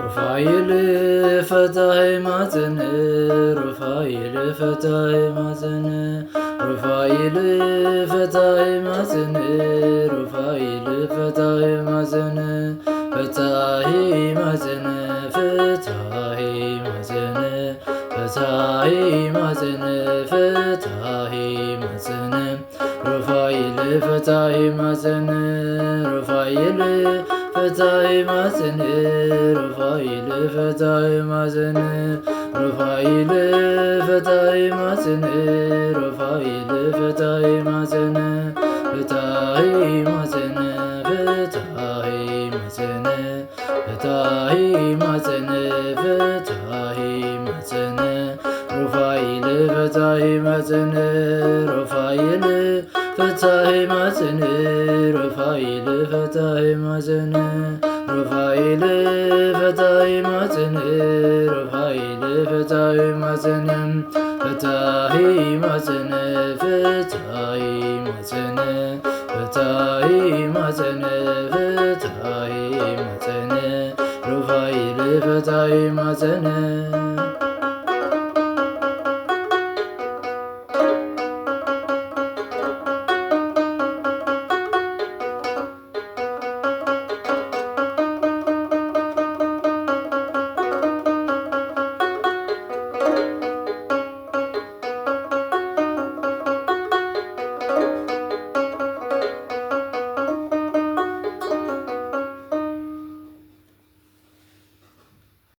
ሩፋኤል ፈታይ ማፀን ሩፋኤል ፈታይ ማፀን ሩፋኤል ፈታይ ማፀን ሩፋኤል ፈታይ ማፀን ፈታይ ማፀን ፈታይ ማፀን ፈታይ ማፀን ፈታይ ማፀን ሩፋኤል ፈታይ ማፀን ሩፋኤል ፈታይ ማፀን ሩፋኤል ፈታይ ማፀን ሩፋኤል ፈታይ ማፀን ሩፋኤል ፈታይ ማፀን ፈታይ ማፀን ፈታይ ማፀን ፈታይ ማፀን ፈታይ ማፀን ሩፋኤል ፈታይ ማፀን ሩፋኤል ፈታይ ማፀን ሩፋኤል ፈታይ ማፀን ሩፋኤል ፈታይ ማፀን ሩፋኤል ፈታይ ማፀን ፈታይ ማፀን ፈታይ ማፀን ፈታይ ማፀን ፈታይ ማፀን ሩፋኤል ፈታይ ማፀን